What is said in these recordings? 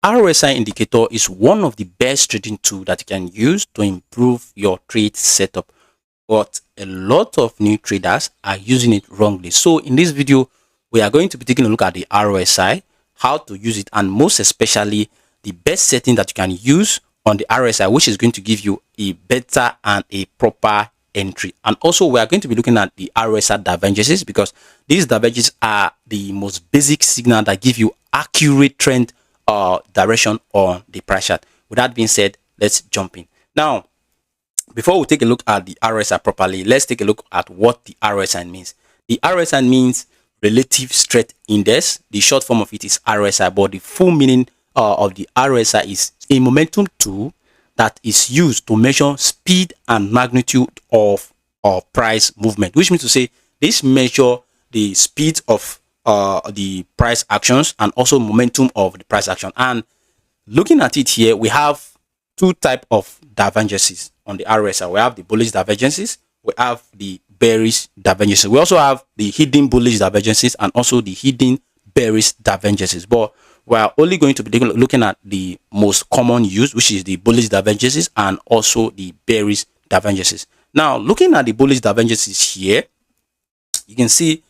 RSI indicator is one of the best trading tools that you can use to improve your trade setup, but a lot of new traders are using it wrongly. So in this video, we are going to be taking a look at the RSI, how to use it, and most especially the best setting that you can use on the RSI, which is going to give you a better and a proper entry. And also we are going to be looking at the RSI divergences, because these divergences are the most basic signal that give you accurate trend direction on the price chart. With that being said, let's jump in. Now, before we take a look at the RSI properly, let's take a look at what the RSI means. The RSI means relative strength index. The short form of it is RSI, but the full meaning of the RSI is a momentum tool that is used to measure speed and magnitude of price movement, which means to say this measure the speed of the price actions and also momentum of the price action. And looking at it here, we have two types of divergences on the RSI. We have the bullish divergences, we have the bearish divergences. We also have the hidden bullish divergences and also the hidden bearish divergences. But we are only going to be looking at the most common use, which is the bullish divergences and also the bearish divergences. Now, looking at the bullish divergences here, you can see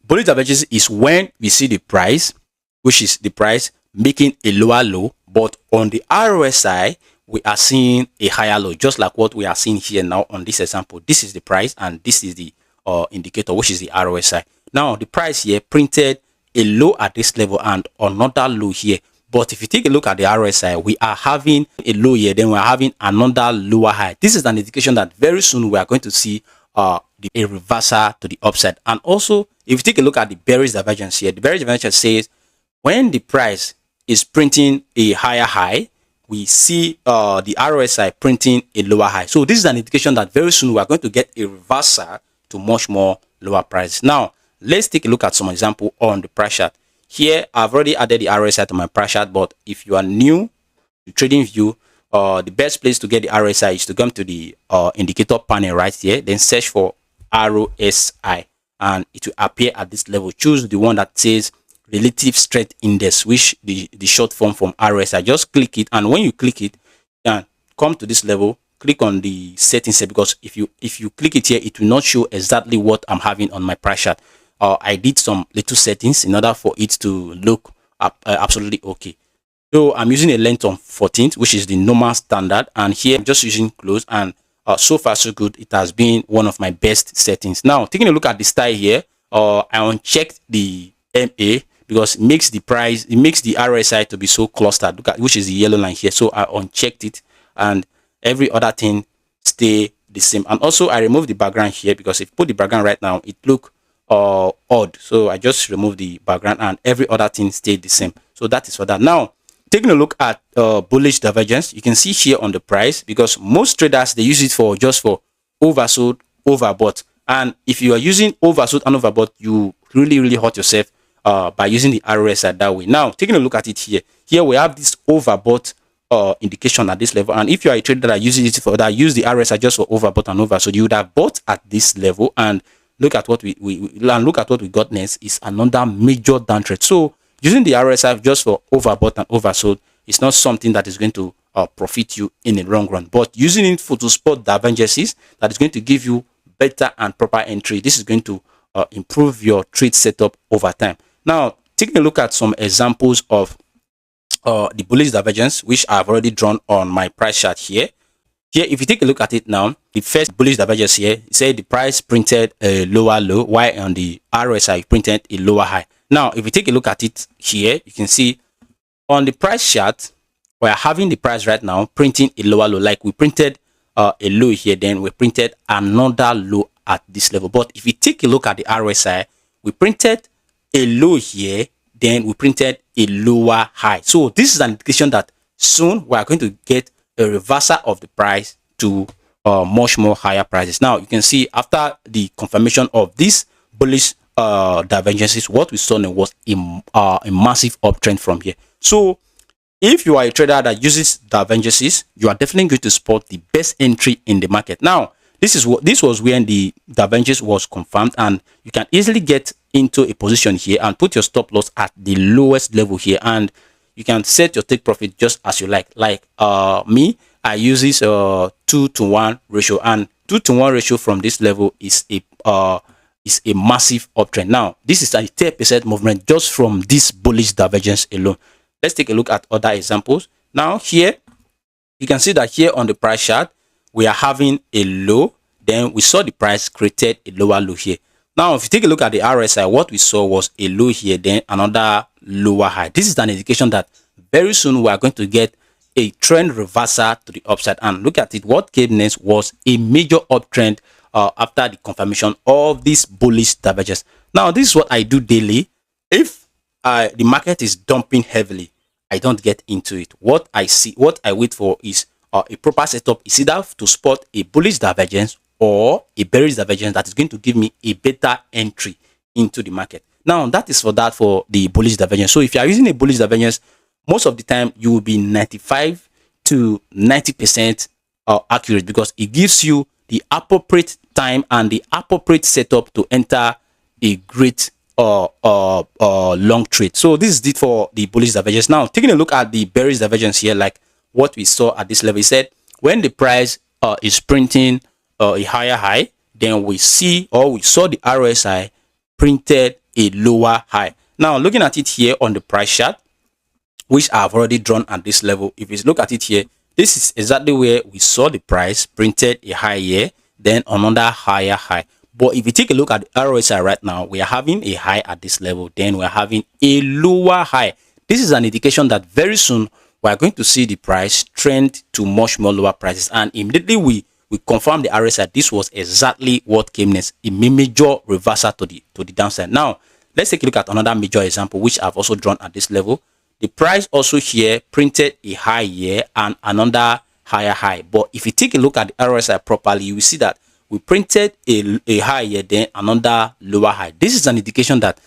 bullish divergences is when we see the price, which is the price making a lower low, but on the RSI, we are seeing a higher low, just like what we are seeing here now on this example. This is the price and this is the indicator, which is the RSI. Now, the price here printed a low at this level and another low here, but if you take a look at the RSI, we are having a low here, then we are having another lower high. This is an indication that very soon we are going to see a reversal to the upside. And also, if you take a look at the bearish divergence here, the bearish divergence says when the price is printing a higher high, we see the RSI printing a lower high. So this is an indication that very soon we are going to get a reversal to much more lower prices. Now, let's take a look at some example on the price chart. Here, I've already added the RSI to my price chart, but if you are new to TradingView, the best place to get the RSI is to come to the indicator panel right here, then search for RSI, and it will appear at this level. Choose the one that says relative strength index, which the short form from RSI. Just click it, and when you click it, and come to this level, click on the settings here, because if you click it here, it will not show exactly what I'm having on my price chart. I did some little settings in order for it to look absolutely okay. So I'm using a length of 14th, which is the normal standard, and here I'm just using close, and so far so good. It has been one of my best settings. Now, taking a look at the style here, I unchecked the MA because it makes the RSI to be so clustered. Look at, which is the yellow line here. So I unchecked it, and every other thing stay the same. And also I removed the background here, because if you put the background right now, it look odd. So I just removed the background and every other thing stayed the same. So that is for that. Now, taking a look at bullish divergence, you can see here on the price, because most traders, they use it for just for oversold, overbought. And if you are using oversold and overbought, you really hurt yourself by using the RSI that way. Now, taking a look at it here, we have this overbought indication at this level. And if you are a trader that uses it for that, use the RSI just for overbought and oversold, you would have bought at this level, and look at what we got next is another major downtrend. So using the RSI just for overbought and oversold is not something that is going to profit you in the long run. But using it to spot divergences, that is going to give you better and proper entry. This is going to improve your trade setup over time. Now, taking a look at some examples of the bullish divergence, which I've already drawn on my price chart here. Here, if you take a look at it now, the first bullish divergence here, it said the price printed a lower low, while on the RSI printed a lower high. Now, if you take a look at it here, you can see on the price chart, we are having the price right now printing a lower low. Like we printed a low here, then we printed another low at this level. But if you take a look at the RSI, we printed a low here, then we printed a lower high. So this is an indication that soon we are going to get a reversal of the price to much more higher prices. Now, you can see after the confirmation of this bullish divergences, what we saw was a massive uptrend from here. So if you are a trader that uses divergences, you are definitely going to spot the best entry in the market. Now, this was when the divergence was confirmed, and you can easily get into a position here and put your stop loss at the lowest level here. And you can set your take profit just as you like. Like me, I use this 2-to-1 ratio, and 2-to-1 ratio from this level is a massive uptrend. Now this is a 10% movement just from this bullish divergence alone. Let's take a look at other examples. Now here you can see that here on the price chart we are having a low, then we saw the price created a lower low here. Now if you take a look at the RSI, what we saw was a low here, then another lower high. This is an indication that very soon we are going to get a trend reversal to the upside. And look at it, what came next was a major uptrend after the confirmation of this bullish divergence. Now this is what I do daily. If the market is dumping heavily, I don't get into it. What I wait for is a proper setup. Is either to spot a bullish divergence or a bearish divergence that is going to give me a better entry into the market. Now that is for the bullish divergence. So if you are using a bullish divergence, most of the time you will be 95 to 90% accurate, because it gives you the appropriate time and the appropriate setup to enter a great long trade. So this is it for the bullish divergence. Now taking a look at the bearish divergence here, like what we saw at this level, we said when the price is printing a higher high, then we saw the RSI printed a lower high. Now looking at it here on the price chart, which I've already drawn at this level, if you look at it here, this is exactly where we saw the price printed a high here, then another higher high. But if you take a look at the RSI right now, we are having a high at this level, then we are having a lower high. This is an indication that very soon we are going to see the price trend to much more lower prices, and immediately we confirm the RSI. This was exactly what came next, a major reversal to the downside. Now let's take a look at another major example, which I've also drawn at this level. The price also here printed a high here and another higher high. But if you take a look at the RSI properly, you will see that we printed a high here, then another lower high. This is an indication that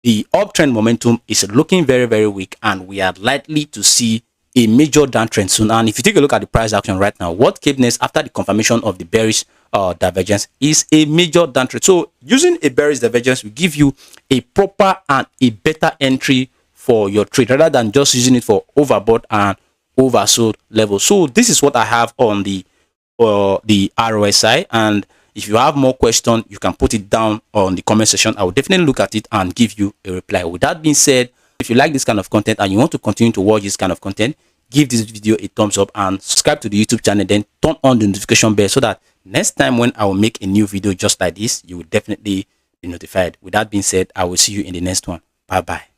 the uptrend momentum is looking very, very weak, and we are likely to see a major downtrend soon. And if you take a look at the price action right now, what came next after the confirmation of the bearish divergence is a major downtrend. So using a bearish divergence will give you a proper and a better entry for your trade, rather than just using it for overbought and oversold level. So this is what I have on the RSI, and if you have more questions, you can put it down on the comment section. I will definitely look at it and give you a reply. With that being said, if you like this kind of content and you want to continue to watch this kind of content, give this video a thumbs up and subscribe to the YouTube channel, then turn on the notification bell so that next time when I will make a new video just like this, you will definitely be notified. With that being said, I will see you in the next one. Bye bye.